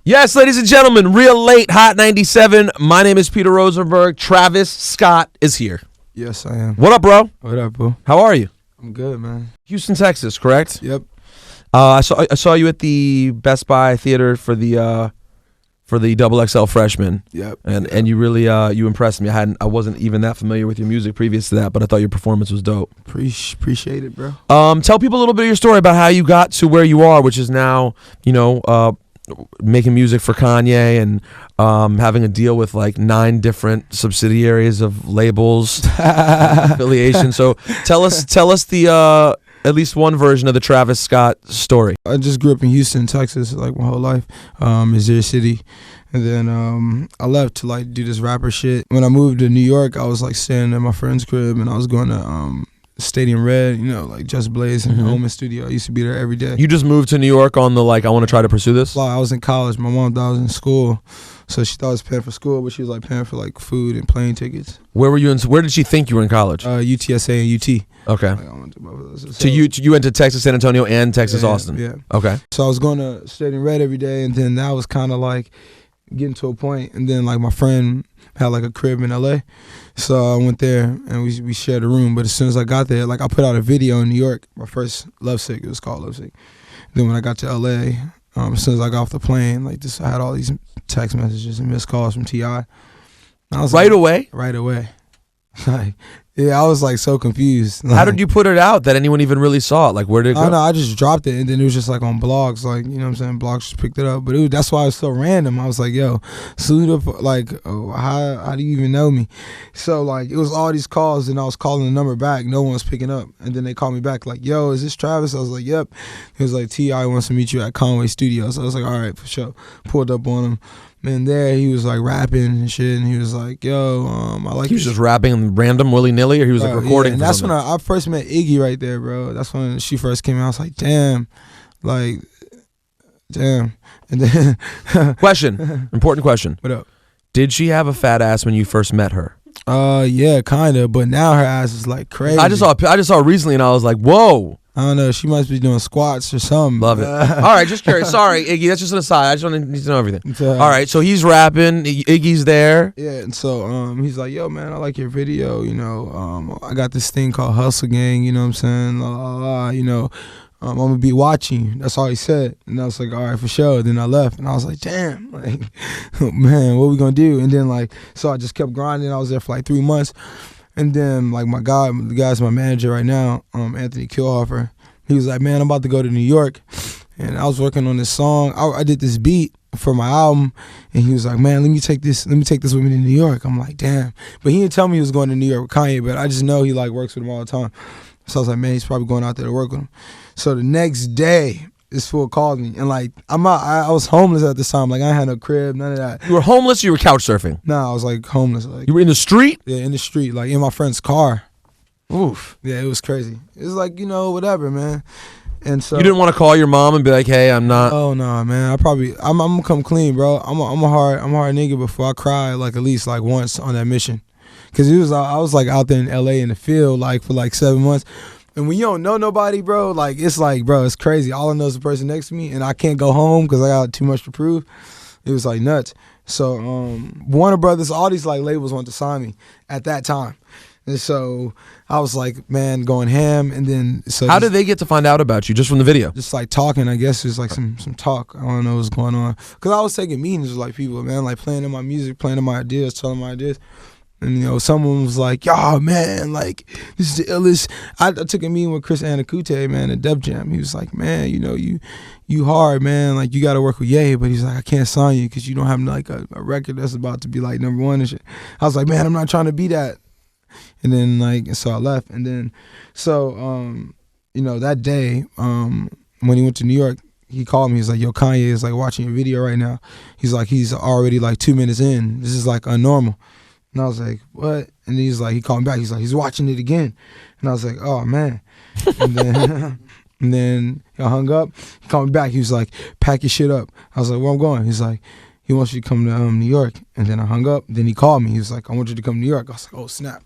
Yes, ladies and gentlemen, real late, Hot 97. My name is Peter Rosenberg. Travis Scott is here. Yes, I am. What up, bro? What up, bro? How are you? I'm good, man. Houston, Texas, correct? Yep. I saw you at the Best Buy theater for the Double XL Freshman. Yep. And you really you impressed me. I wasn't even that familiar with your music previous to that, but I thought your performance was dope. Appreciate it, bro. Tell people a little bit of your story about how you got to where you are, which is now, making music for Kanye and having a deal with like 9 different subsidiaries of labels, affiliation. So tell us the at least one version of the Travis Scott story. I just grew up in Houston, Texas, like my whole life. Missouri City. And then I left to like do this rapper shit. When I moved to New York, I was like staying at my friend's crib and I was going to Stadium Red, like Just Blaze and Omen Studio. I used to be there every day. You just moved to New York on the I want to try to pursue this? I was in college. My mom thought I was in school. So she thought I was paying for school, but she was like paying for like food and plane tickets. Where were you where did she think you were in college? UTSA and UT. Okay. Like, I went to both of those. So you went to Texas San Antonio and Texas Austin? Yeah. Okay. So I was going to Stadium Red every day, and then that was kind of like getting to a point, and then like my friend had like a crib in LA, so I went there and we shared a room. But as soon as I got there, like I put out a video in New York, my first Lovesick, it was called Lovesick. Then when I got to LA, as soon as I got off the plane, like I had all these text messages and missed calls from T.I. I was right away. Like, yeah, I was like so confused. How did you put it out that anyone even really saw it? Like, where did it go? No, I just dropped it, and then it was just like on blogs, like, you know what I'm saying? Blogs just picked it up, but that's why it was so random. I was like, yo, salute up, like, oh, how do you even know me? So like, it was all these calls, and I was calling the number back, no one was picking up, and then they called me back like, yo, is this Travis? I was like, yep. He was like, T.I. wants to meet you at Conway Studios. So I was like, all right, for sure. Pulled up on him. And there he was like rapping and shit, and he was like, yo, I like. He was just rapping random willy-nilly, or he was like recording? Yeah, and that's when I first met Iggy right there, bro. That's when she first came out. I was like, damn. And then important question. What up? Did she have a fat ass when you first met her? Yeah, kinda, but now her ass is like crazy. I just saw recently, and I was like, whoa. I don't know. She must be doing squats or something. Love it. All right, just curious. Sorry, Iggy. That's just an aside. I just want to know everything. All right, so he's rapping. Iggy's there. Yeah, and so he's like, yo, man, I like your video. I got this thing called Hustle Gang. You know what I'm saying? La, la, la, I'm gonna be watching you. That's all he said. And I was like, all right, for sure. Then I left, and I was like, damn, like, man, what we gonna do? And then so I just kept grinding. I was there for like 3 months. And then, like, the guy's my manager right now, Anthony Kilhofer, he was like, man, I'm about to go to New York. And I was working on this song. I did this beat for my album. And he was like, man, let me take this with me to New York. I'm like, damn. But he didn't tell me he was going to New York with Kanye, but I just know he, like, works with him all the time. So I was like, man, he's probably going out there to work with him. So the next day, this fool called me, and like I was homeless at this time. Like I had no crib, none of that. You were homeless or you were couch surfing? Nah, I was like homeless. Like you were in the street? Yeah, in the street, like in my friend's car. Oof. Yeah, it was crazy. It was like, whatever, man. And so you didn't want to call your mom and be like, hey, I'm not. Oh no, man. I'm gonna come clean, bro. I'm a hard nigga before I cry like at least like once on that mission. Cause I was like out there in LA in the field like for like 7 months. And when you don't know nobody, bro, like, it's like, bro, it's crazy. All I know is the person next to me, and I can't go home because I got too much to prove. It was, like, nuts. So, Warner Brothers, all these, like, labels wanted to sign me at that time. And so I was, like, man, going ham. And then, so. How did they get to find out about you? Just from the video? Just, like, talking, I guess. It was, like, some talk. I don't know what's going on. Because I was taking meetings with, like, people, man, like, playing in my music, playing in my ideas, telling my ideas. And, someone was like, yo, man, like, this is the illest. I took a meeting with Chris Anacute, man, at Def Jam. He was like, man, you hard, man. Like, you got to work with Ye. But he's like, I can't sign you because you don't have, like, a record that's about to be, like, #1 and shit. I was like, man, I'm not trying to be that. And then, like, and so I left. And then, so, that day, when he went to New York, he called me. He's like, yo, Kanye is, like, watching your video right now. He's like, he's already, like, 2 minutes in. This is, like, unnormal. And I was like, what? And he's like, he called me back. He's like, he's watching it again. And I was like, oh, man. And then and then I hung up. He called me back. He was like, pack your shit up. I was like, where I'm going? He's like, he wants you to come to New York. And then I hung up. Then he called me. He was like, I want you to come to New York. I was like, oh, snap.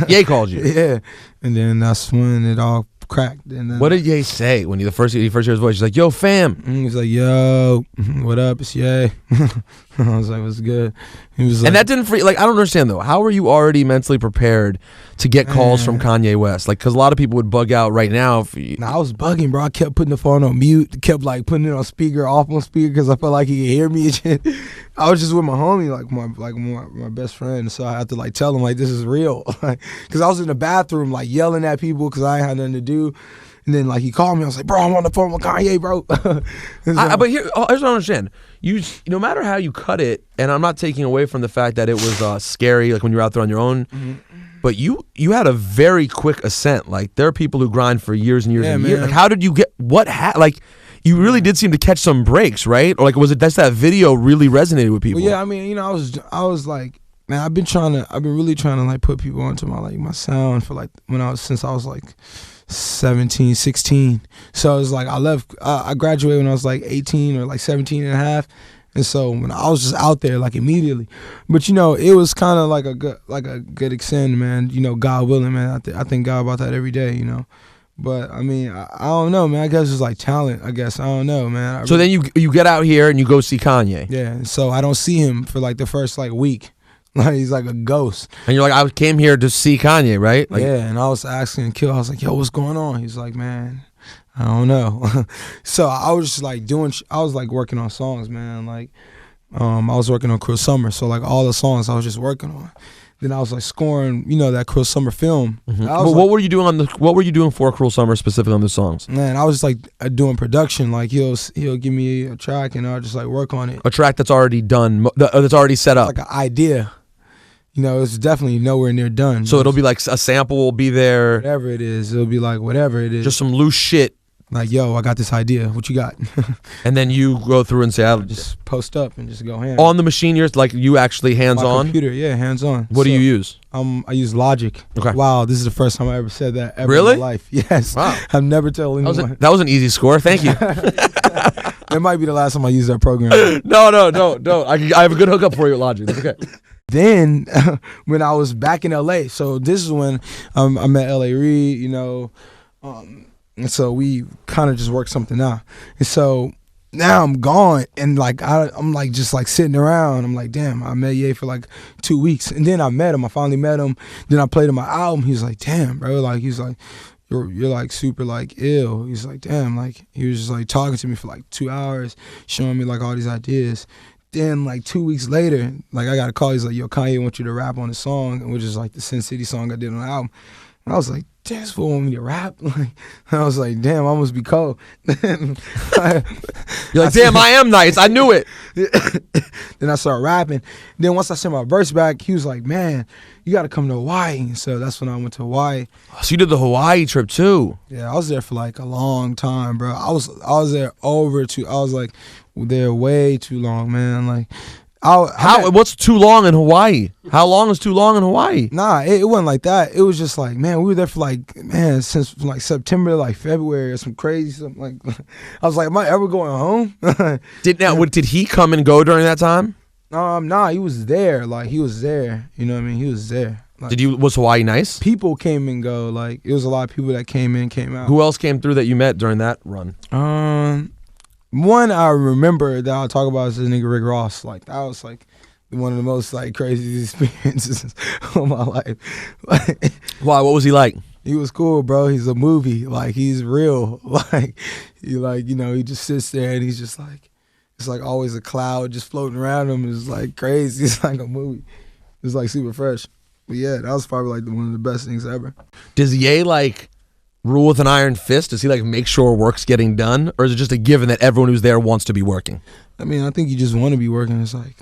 Ye called you? Yeah. And then that's when it all cracked. And then, What did Ye say when he first heard his voice? He's like, "Yo, fam." he was like, "Yo, what up? It's Ye." I was like, "What's good?" He was like, And that didn't free. Like, I don't understand though. How are you already mentally prepared to get calls from Kanye West? Like, because a lot of people would bug out right now. Nah, I was bugging, bro. I kept putting the phone on mute, kept like putting it on speaker, off on speaker, because I felt like he could hear me and shit. I was just with my homie, my best friend, so I had to like tell him like this is real, because I was in the bathroom like yelling at people because I ain't had nothing to do. And then like he called me, I was like, "Bro, I'm on the phone with Kanye, bro." But here, I just don't understand. You, no matter how you cut it, and I'm not taking away from the fact that it was scary, like when you're out there on your own. Mm-hmm. But you had a very quick ascent. Like there are people who grind for years and years and years. Like how did you get like? You really did seem to catch some breaks, right? Or like was it that video really resonated with people? Well, yeah, I mean, you know, I was like, man, I've been really trying to like put people onto my sound for like since I was like 17, 16. So it was like I graduated when I was like 18 or like 17 and a half. And so when I was just out there like immediately, but you know, it was kind of like a good extend, man. You know, God willing, man. I thank God about that every day, you know. But I mean, I don't know, man. I guess it's like talent. I guess I don't know, man. So then you get out here and you go see Kanye. Yeah. So I don't see him for like the first like week. Like he's like a ghost. And you're like, I came here to see Kanye, right? Like, yeah. And I was asking Kill. I was like, "Yo, what's going on?" He's like, "Man, I don't know." So I was just like I was like working on songs, man. Like, I was working on Cruel Summer. So like all the songs I was just working on. Then I was like scoring, you know, that Cruel Summer film. Mm-hmm. But what were you doing what were you doing for Cruel Summer specifically on the songs? Man, I was just like doing production. Like he'll give me a track and I'll just like work on it. A track that's already done, that's already set up. Like an idea. You know, it's definitely nowhere near done. So it'll be like a sample will be there. Whatever it is, it'll be like whatever it is. Just some loose shit. Like, yo, I got this idea. What you got? And then you go through and say, "I'll just post up and just go hands on the machine." You're like you actually hands on. Computer, yeah, hands on. What do you use? I use Logic. Okay. Wow, this is the first time I ever said that ever really? in my life. Yes. Wow. I've never told anyone. That was an easy score. Thank you. It might be the last time I use that program. No. I have a good hookup for you with Logic. That's okay. Then when I was back in LA, so this is when I met LA Reid, you know. And so we kind of just worked something out. And so now I'm gone and like I'm like just like sitting around. I'm like, damn, I met Ye for like 2 weeks. And then I met him. I finally met him. Then I played him my album. He was like, damn, bro. Like he's like, you're like super like ill. He's like, damn. Like he was just like talking to me for like 2 hours, showing me like all these ideas. Then like 2 weeks later, like I got a call. He's like, yo, Kanye wants you to rap on the song, which is like the Sin City song I did on the album. And I was like, damn, this fool want me to rap? Like, I was like, damn, I must be cold. You're like, damn, I am nice. I knew it. Then I started rapping. Then once I sent my verse back, he was like, man, you got to come to Hawaii. So that's when I went to Hawaii. So you did the Hawaii trip too? Yeah, I was there for like a long time, bro. I was there I was like there way too long, man. Like, what's too long in Hawaii? How long is too long in Hawaii? Nah, it wasn't like that. It was just like, man, we were there for like, man, since like September to like February or some crazy something like. I was like, am I ever going home? Did he come and go during that time? Nah, he was there. Like he was there. You know what I mean? He was there. Like, was Hawaii nice? People came and go. Like it was a lot of people that came in, came out. Who else came through that you met during that run? One I remember that I'll talk about is the nigga Rick Ross. Like that was like one of the most like crazy experiences of my life. Why? What was he like? He was cool, bro. He's a movie. Like he's real. Like he like, you know, he just sits there and he's just like, it's like always a cloud just floating around him. It's like crazy. It's like a movie. It's like super fresh. But yeah, that was probably like one of the best things ever. Does Ye like rule with an iron fist? Does he like make sure work's getting done? Or is it just a given that everyone who's there wants to be working? I mean, I think you just want to be working. It's like,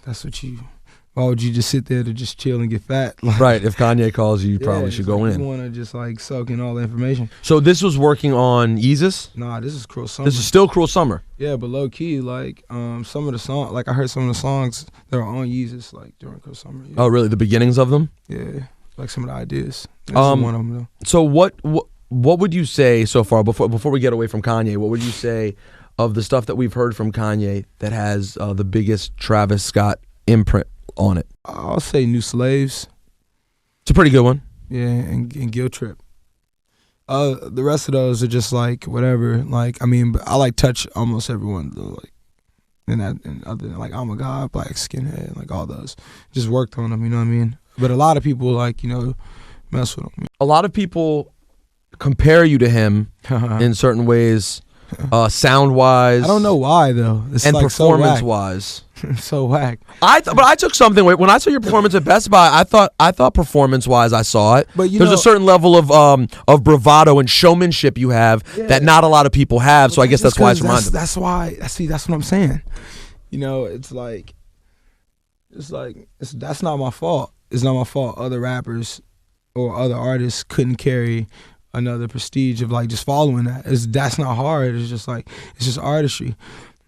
why would you just sit there to just chill and get fat? Like, right, if Kanye calls you, you probably should go like in. You want to just like soak in all the information. So this was working on Yeezus? Nah, this is Cruel Summer. This is still Cruel Summer? Yeah, but low key, like some of the songs, like I heard some of the songs that are on Yeezus like during Cruel Summer. Yeah. Oh, really? The beginnings of them? Yeah, like some of the ideas. This is one of them though. So what would you say so far, before we get away from Kanye, what would you say of the stuff that we've heard from Kanye that has the biggest Travis Scott imprint on it? I'll say New Slaves. It's a pretty good one. Yeah, and Guilt Trip. The rest of those are just like whatever. Like I mean, but I like touch almost everyone though. Like and other than like I'm a God, Black Skinhead, like all those. Just worked on them, you know what I mean? But a lot of people like, you know, mess with him. A lot of people compare you to him in certain ways, sound wise. I don't know why though. It's and like performance so wise. So whack. But I took something when I saw your performance at Best Buy. I thought performance wise I saw it. But there's a certain level of bravado and showmanship you have that not a lot of people have. So I guess that's why it's reminded. That's why. See, that's what I'm saying. You know, it's like that's not my fault. It's not my fault. Other rappers or other artists couldn't carry another prestige of like just following that. That's not hard. It's just like it's just artistry.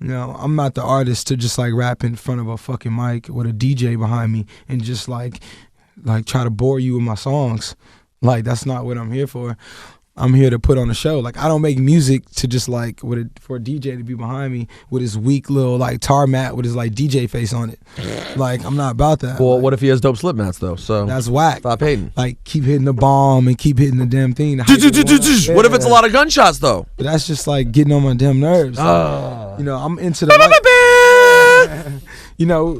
You know, I'm not the artist to just like rap in front of a fucking mic with a DJ behind me and just like try to bore you with my songs. Like that's not what I'm here for. I'm here to put on a show. Like I don't make music to just like for a DJ to be behind me with his weak little like tar mat with his like DJ face on it. Like I'm not about that. Well, like, what if he has dope slip mats though? So that's whack. Stop hating. Like keep hitting the bomb and keep hitting the damn thing. What if it's a lot of gunshots though? But that's just like getting on my damn nerves. You know, I'm into the you know,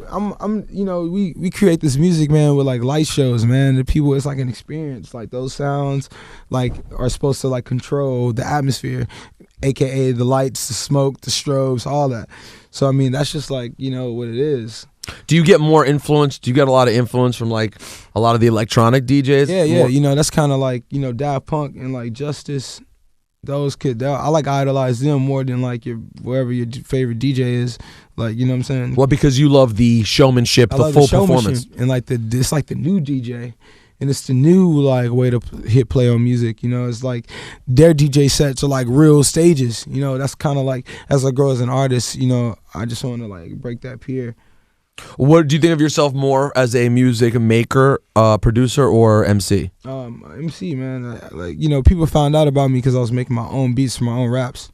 you know, we create this music, man, with like light shows, man. The people, it's like an experience. Like those sounds like are supposed to like control the atmosphere, aka the lights, the smoke, the strobes, all that. So I mean, that's just like, you know, what it is. Do you get more influence? Do you get a lot of influence from like a lot of the electronic DJs? Yeah. You know, that's kind of like, you know, Daft Punk and like Justice. Those kids, I like idolize them more than like wherever your favorite DJ is. Like, you know what I'm saying? Well, because you love the showmanship, the full performance, and like it's like the new DJ, and it's the new like way to hit play on music. You know, it's like their DJ sets are like real stages. You know, that's kind of like as I grow as an artist. You know, I just want to like break that pier. What do you think of yourself more as a music maker, producer, or MC? MC, man. Like, you know, people found out about me because I was making my own beats for my own raps.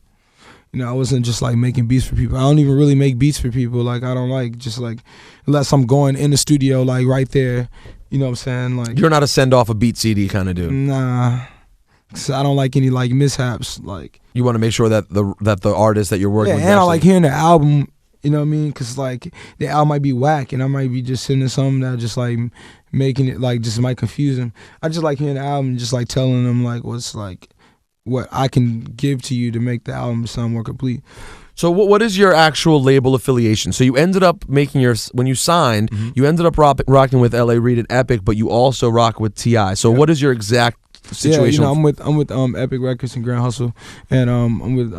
You know, I wasn't just like making beats for people. I don't even really make beats for people. Like, I don't like just like unless I'm going in the studio like right there. You know what I'm saying? Like, you're not a send off a beat CD kind of dude. Nah, 'cause I don't like any like mishaps. Like, you want to make sure that the artist that you're working with. And I like hearing the album. You know what I mean? Because, like, the album might be whack, and I might be just sending something that just, like, making it, like, just might confuse them. I just like hearing the album and just, like, telling them, like, what I can give to you to make the album sound more complete. So what is your actual label affiliation? So you ended up making when you signed, you ended up rocking with L.A. Reid and Epic, but you also rock with T.I. So what is your exact situation? Yeah, you know, I'm with Epic Records and Grand Hustle, and I'm with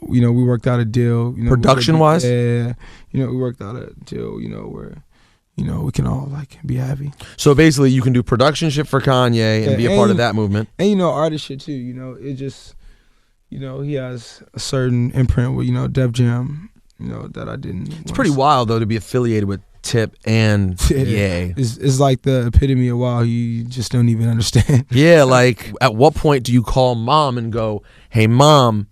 you know, we worked out a deal. You know, production wise, yeah, you know, we worked out a deal. You know, where you know we can all like be happy. So basically, you can do production shit for Kanye and be a part of that movement, and you know, artist shit too. You know, it just, you know, he has a certain imprint with, you know, Def Jam. You know, that I didn't. It's pretty wild though to be affiliated with Tip and Ye. It's like the epitome of wow, you just don't even understand. Yeah, like at what point do you call mom and go, "Hey mom,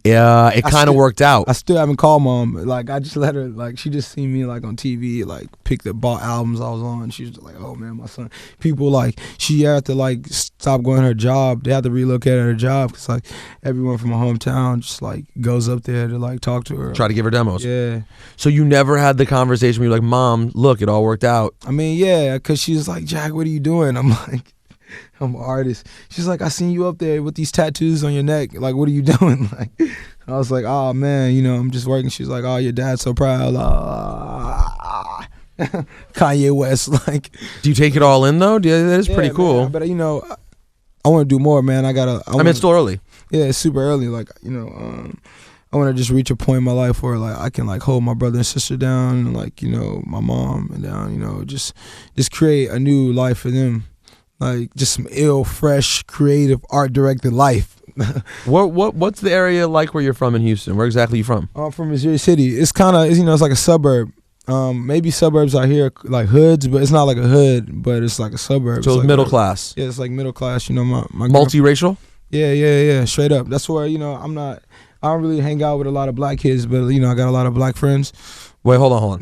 it kind of worked out"? I still haven't called mom. Like I just let her, like she just seen me like on TV, like bought albums I was on. She was like, "Oh man, my son." People like she had to like stop going to her job. They had to relocate at her job because like everyone from her hometown just like goes up there to like talk to her, try to give her demos. Yeah. So you never had the conversation where you're like, "Mom, look, it all worked out." I mean, yeah, because she was like, "Jack, what are you doing?" I'm like, "I'm an artist." She's like, "I seen you up there with these tattoos on your neck. Like, what are you doing?" Like, I was like, "Oh man, you know, I'm just working." She's like, "Oh, your dad's so proud." Kanye West, like. Do you take it all in though? That is pretty cool. Man, but you know, I want to do more, man. I mean, it's still early. Yeah, it's super early. Like, you know, I want to just reach a point in my life where like I can like hold my brother and sister down, and like, you know, my mom and down. You know, just create a new life for them. Like just some ill, fresh, creative, art directed life. What's the area like where you're from in Houston? Where exactly are you from? I'm from Missouri City. It's kind of, you know, it's like a suburb. Maybe suburbs out here like hoods, but it's not like a hood, but it's like a suburb. So it's like middle class. Yeah, it's like middle class. You know, my multiracial. Yeah, straight up. That's where, you know, I don't really hang out with a lot of black kids, but you know, I got a lot of black friends. Wait, hold on.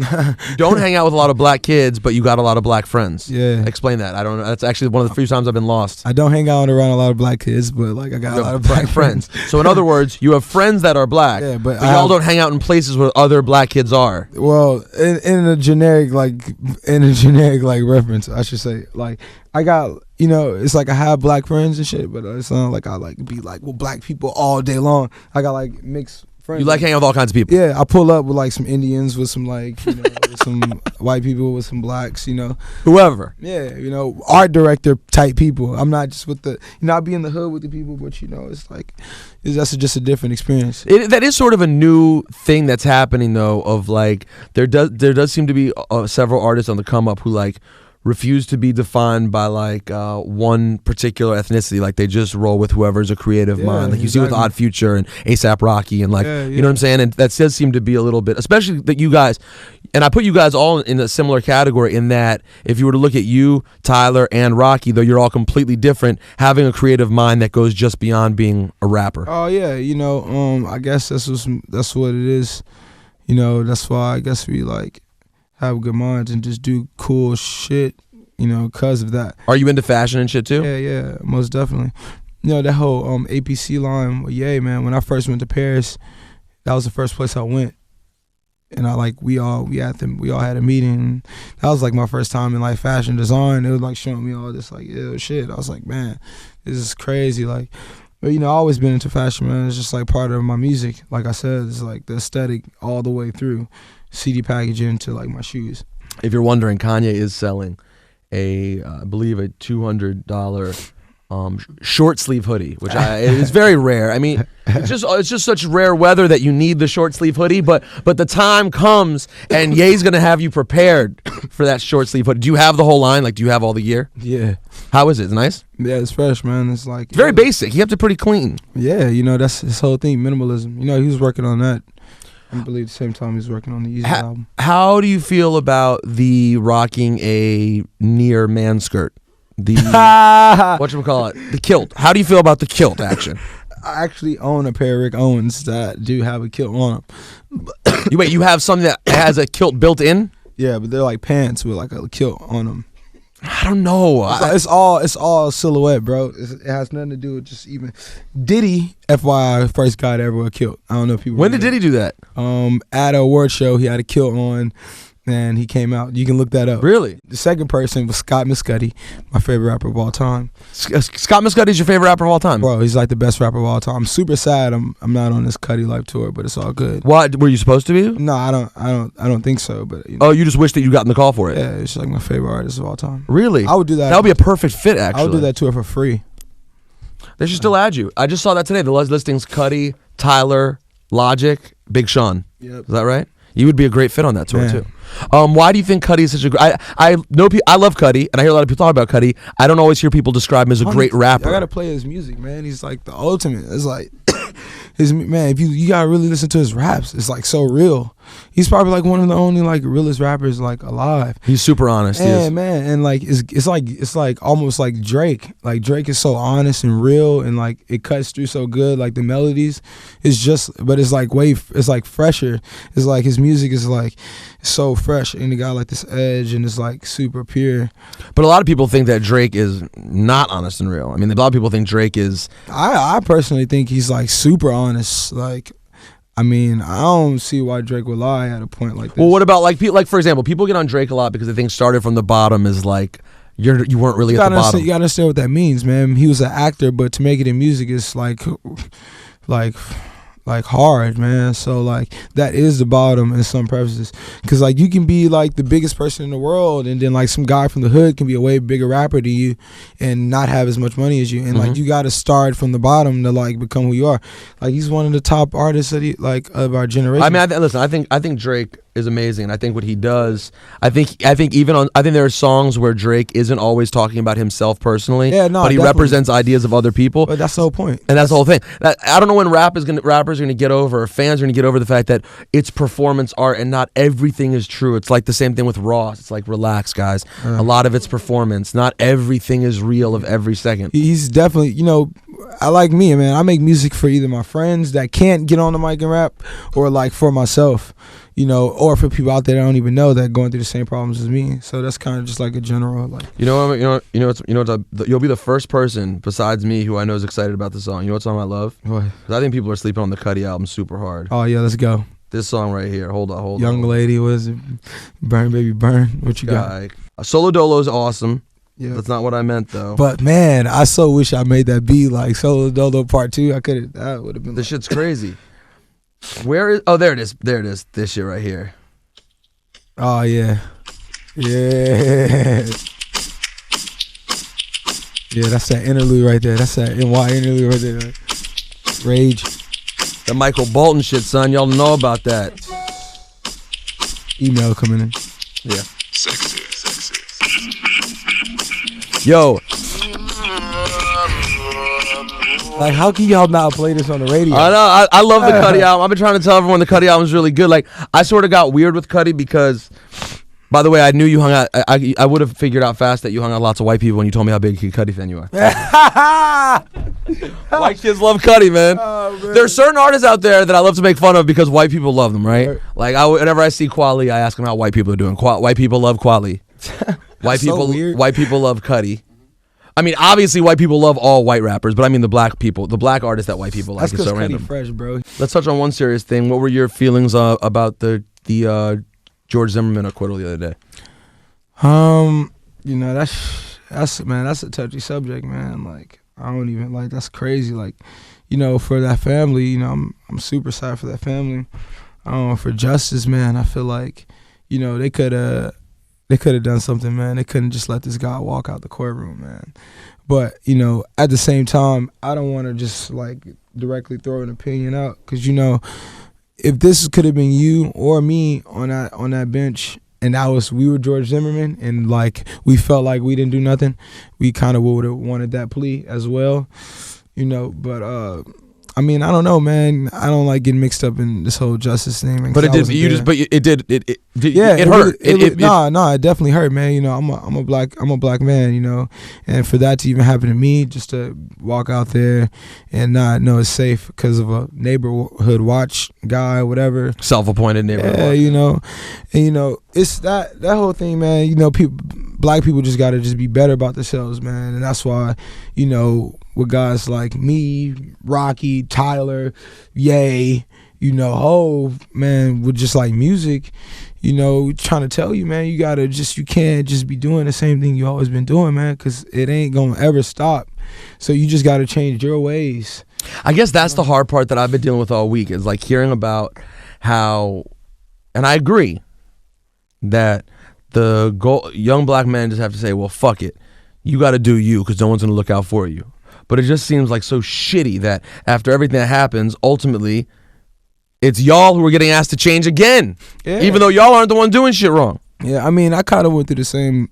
You don't hang out with a lot of black kids, but you got a lot of black friends. Yeah. Explain that. I don't know. That's actually one of the few times I've been lost. I don't hang out around a lot of black kids, but like I got a lot of black friends. So in other words, you have friends that are black, but y'all don't hang out in places where other black kids are. Well, in a generic reference, I should say, like I got, it's like I have black friends and shit, but it's not like I like be like with black people all day long. I got like mixed friends. You like hanging out with all kinds of people. Yeah, I pull up with like some Indians, with some like with some white people, with some blacks, Whoever. Yeah, art director type people. I'm not just with the, I be in the hood with the people, but it's like that's just a different experience. That is sort of a new thing that's happening though. Of like there does seem to be several artists on the come up who like refuse to be defined by like one particular ethnicity. Like they just roll with whoever's a creative mind. Like you see with Odd Future and ASAP Rocky and like you know what I'm saying. And that does seem to be a little bit, especially that you guys. And I put you guys all in a similar category in that if you were to look at you, Tyler, and Rocky, though you're all completely different, having a creative mind that goes just beyond being a rapper. Oh yeah, I guess that's what it is. That's why I guess we like have good minds and just do cool shit, because of that. Are you into fashion and shit too? Yeah, most definitely. That whole APC line, man. When I first went to Paris, that was the first place I went. And we all had a meeting. That was like my first time in like fashion design. It was like showing me all this like shit. I was like, man, this is crazy. Like, but I've always been into fashion, man. It's just like part of my music. Like I said, it's like the aesthetic all the way through, CD packaging to like my shoes. If you're wondering, Kanye is selling I believe a $200 short sleeve hoodie, which is very rare. I mean, it's just such rare weather that you need the short sleeve hoodie, but the time comes and Ye's gonna have you prepared for that short sleeve hoodie. Do you have the whole line? Like, do you have all the gear? Yeah. How is it? It's nice? Yeah, it's fresh, man. It's like very basic. He kept it pretty clean. Yeah, that's his whole thing, minimalism. He was working on that. I believe at the same time he was working on the Yeezy album. How do you feel about the rocking a near man skirt? The whatchamacallit? The kilt. How do you feel about the kilt action? I actually own a pair of Rick Owens that do have a kilt on them. You have something that has a kilt built in? Yeah, but they're like pants with like a kilt on them. I don't know. It's all silhouette, bro. It has nothing to do with just even Diddy. FYI, first guy to ever wear a kilt. I don't know if people. When did Diddy do that? At an award show, he had a kilt on. And he came out. You can look that up. Really? The second person was Cuddy, my favorite rapper of all time. Scott Cuddy is your favorite rapper of all time? Bro, he's like the best rapper of all time. I'm super sad I'm not on this Cuddy Life tour, but it's all good. What? Were you supposed to be? No, I don't think so. But Oh, you just wish that you gotten the call for it? Yeah, it's like my favorite artist of all time. Really? I would do that. That would be a perfect fit, actually. I would do that tour for free. They should still add you. I just saw that today. The listings: Cuddy, Tyler, Logic, Big Sean. Yep. Is that right? You would be a great fit on that tour too. Why do you think Cuddy is such a great? I know I love Cuddy, and I hear a lot of people talk about Cuddy. I don't always hear people describe him as a great rapper. I gotta play his music, man. He's like the ultimate. It's like if you gotta really listen to his raps. It's like so real. He's probably like one of the only like realest rappers like alive. He's super honest. Yeah, man, and like it's like almost like Drake. Like Drake is so honest and real, and like it cuts through so good. Like the melodies, but it's like fresher. It's like his music is like so fresh, and it got like this edge, and it's like super pure. But a lot of people think that Drake is not honest and real. I mean, a lot of people think Drake is. I personally think he's like super honest. Like, I mean, I don't see why Drake would lie at a point like this. Well, what about like for example, people get on Drake a lot because they think started from the bottom is like you weren't really at the bottom. You gotta understand what that means, man. He was an actor, but to make it in music is like hard, man. So like that is the bottom in some purposes, because like you can be like the biggest person in the world, and then like some guy from the hood can be a way bigger rapper than you and not have as much money as you, and like you got to start from the bottom to like become who you are. Like he's one of the top artists of our generation. I mean, listen, I think Drake is amazing, and I think what he does, I think there are songs where Drake isn't always talking about himself personally, but he represents ideas of other people. But that's the whole point, and that's the whole thing. I don't know when rappers are going to get over, or fans are going to get over the fact that it's performance art and not everything is true. It's like the same thing with Ross. It's like, relax, guys. A lot of it's performance. Not everything is real of every second. He's definitely, I like me, man. I make music for either my friends that can't get on the mic and rap, or like for myself, you know, or for people out there that I don't even know that are going through the same problems as me. So that's kind of just like a general, like. You'll be the first person besides me who I know is excited about the song. You know what song I love? What? 'Cause I think people are sleeping on the Cuddy album super hard. Oh yeah, let's go. This song right here. Hold on. Young Lady, what is it? Burn Baby Burn. What you got? Solo Dolo is awesome. Yeah. That's not what I meant though. But man, I so wish I made that beat like Solo Dolo Part 2. I could have. That would have been. This shit's crazy. Where is? Oh, there it is. There it is. This shit right here. Oh yeah, yeah, yeah. That's that interlude right there. That's that NY interlude right there. Rage. The Michael Bolton shit, son. Y'all know about that. Email coming in. Yeah. Sexy. Yo. Like, how can y'all not play this on the radio? I know. I love the Cuddy album. I've been trying to tell everyone the Cuddy album is really good. Like, I sort of got weird with Cuddy because, by the way, I knew you hung out. I would have figured out fast that you hung out lots of white people when you told me how big a Cuddy fan you are. White kids love Cuddy, man. Oh, man. There are certain artists out there that I love to make fun of because white people love them, right? Like, whenever I see Quali, I ask them how white people are doing. White people love Quali. White people love Cuddy. I mean, obviously, white people love all white rappers, but I mean the black artists that white people like. That's is so Cuddy random. fresh, bro. Let's touch on one serious thing. What were your feelings about the George Zimmerman acquittal the other day? You know, that's a touchy subject, man. Like, I don't even like. That's crazy. Like, you know, for that family, you know, I'm super sad for that family. For justice, man, I feel like, you know, they could have done something, man. They couldn't just let this guy walk out the courtroom, man. But, you know, at the same time, I don't want to just, like, directly throw an opinion out. Because, you know, if this could have been you or me on that bench, and we were George Zimmerman, and, like, we felt like we didn't do nothing, we kind of would have wanted that plea as well, you know. But, I mean, I don't know, man. I don't like getting mixed up in this whole justice thing. But it did. It hurt. It definitely hurt, man. You know, I'm a black man. You know, and for that to even happen to me, just to walk out there and not know it's safe because of a neighborhood watch guy, whatever, self-appointed neighborhood watch. You know, and you know, it's that whole thing, man. You know, black people just gotta just be better about themselves, man, and that's why, you know, with guys like me, Rocky, Tyler, Ye, you know, Hov, man, with just like music, you know, trying to tell you, man, you can't just be doing the same thing you always been doing, man, because it ain't gonna ever stop. So you just gotta change your ways. I guess that's the hard part that I've been dealing with all week, is like hearing about how, and I agree that the young black men just have to say, well, fuck it, you got to do you, because no one's going to look out for you. But it just seems like so shitty that after everything that happens, ultimately, it's y'all who are getting asked to change again, even though y'all aren't the one doing shit wrong. Yeah, I mean, I kind of went through the same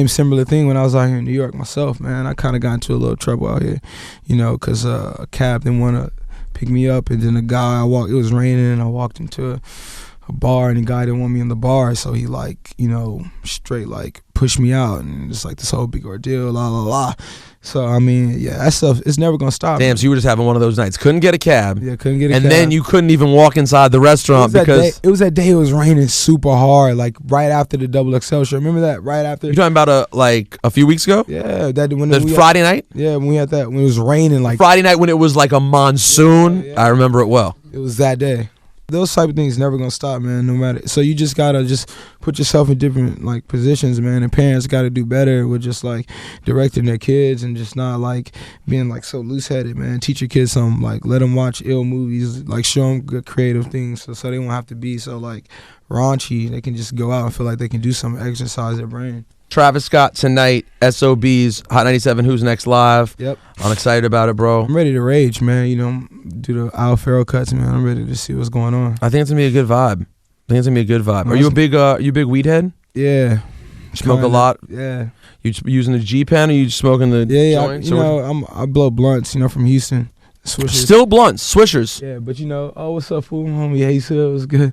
similar thing when I was out here in New York myself, man. I kind of got into a little trouble out here, you know, because a cab didn't want to pick me up, and then it was raining, and I walked into a bar, and the guy didn't want me in the bar, so he, like, you know, straight like pushed me out, and it's like this whole big ordeal, la la la. So I mean, yeah, that stuff, it's never gonna stop. Damn, so you were just having one of those nights. Couldn't get a cab. Yeah, couldn't get a cab. And then you couldn't even walk inside the restaurant because it was that day it was raining super hard, like right after the XXL show. Remember that? Right after. You're talking about a few weeks ago? Yeah, Friday night? Yeah, when it was raining, like Friday night when it was like a monsoon. Yeah. I remember it well. It was that day. Those type of things never gonna stop, man, no matter. So you just gotta just put yourself in different like positions, man, and parents gotta do better with just like directing their kids and just not like being like so loose-headed, man. Teach your kids something, like let them watch ill movies, like show them good creative things so they won't have to be so like raunchy. They can just go out and feel like they can do something, exercise their brain. Travis Scott tonight, SOBs, Hot 97, Who's Next Live. Yep. I'm excited about it, bro. I'm ready to rage, man. You know, do the Al Farrell cuts, man. I'm ready to see what's going on. I think it's going to be a good vibe. Are you a big weed head? Yeah. Smoke a lot? Yeah. You using the G pen or you smoking the joints? I blow blunts, you know, from Houston. Swishers. Still blunts, Swishers. Yeah, but oh, what's up, fool? Homie Ace Hood was good.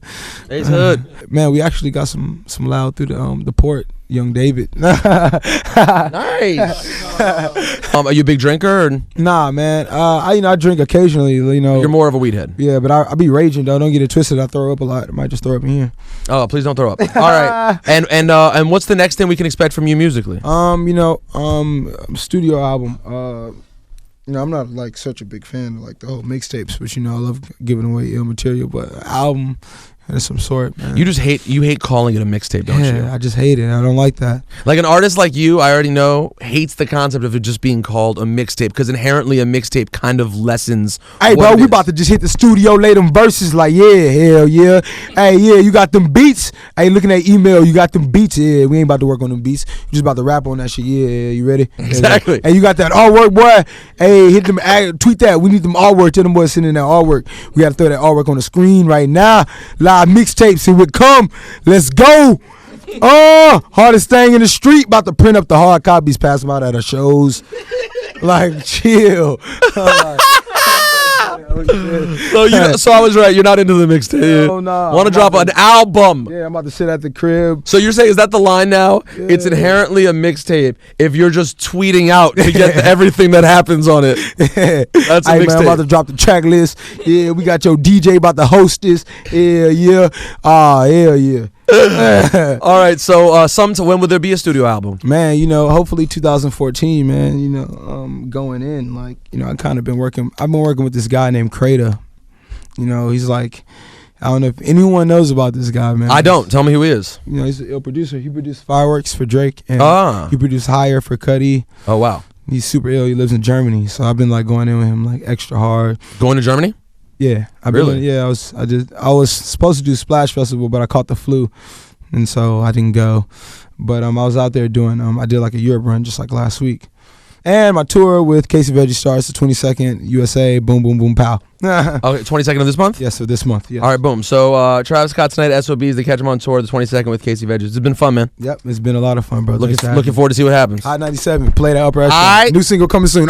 Ace Hood. Man, we actually got some loud through the port. Young David. Nice. Are you a big drinker? Or? Nah, man. I drink occasionally. You're more of a weed head. Yeah, but I be raging though. Don't get it twisted. I throw up a lot. I might just throw up in here. Oh, please don't throw up. All right. And what's the next thing we can expect from you musically? Studio album. I'm not like such a big fan of like the whole mixtapes, but I love giving away ill material. But album of some sort, man. You hate calling it a mixtape, don't you? Yeah, I just hate it. I don't like that. Like an artist like you, I already know, hates the concept of it just being called a mixtape because inherently a mixtape kind of lessens. Hey, bro, we about to just hit the studio, lay them verses like, yeah, hell yeah. Hey, yeah, you got them beats. Hey, looking at email, you got them beats. Yeah, we ain't about to work on them beats. You just about to rap on that shit. Yeah, you ready? Exactly. Hey, you got that artwork, boy. Hey, hit them, tweet that. We need them artwork. Tell them boys sending that artwork. We got to throw that artwork on the screen right now. Live mixtapes. Here we come. Let's go. Hardest thing in the street. About to print up the hard copies, pass them out at our shows. Like, chill. So I was right. You're not into the mixtape. No, nah. Want to drop an album? Yeah, I'm about to sit at the crib. So you're saying, is that the line now? Yeah. It's inherently a mixtape if you're just tweeting out to get everything that happens on it. That's a hey, mixtape. man, I'm about to drop the track list. Yeah, we got your DJ about to host this. Yeah. Hell yeah. All right, so when would there be a studio album? Man, hopefully 2014, man. Going in, like, I've been working with this guy named Crater. He's like, I don't know if anyone knows about this guy, man. I don't. Tell me who he is. He's an ill producer. He produced Fireworks for Drake, and he produced Higher for Cuddy. Oh, wow. He's super ill. He lives in Germany, so I've been like going in with him like extra hard. Going to Germany? Yeah, Really? I was supposed to do Splash Festival, but I caught the flu, and so I didn't go. But I was out there doing I did like a Europe run just like last week, and my tour with Casey Veggie starts the 22nd, USA. Boom, boom, boom, pow. Okay, 22nd of this month? Yes, so this month. Yes. All right, boom. So Travis Scott tonight, SOBs. They catch him on tour the 22nd with Casey Veggie. It's been fun, man. Yep, it's been a lot of fun, bro. Looking forward to see what happens. Hot 97, play that upper echelon. All right. New single coming soon.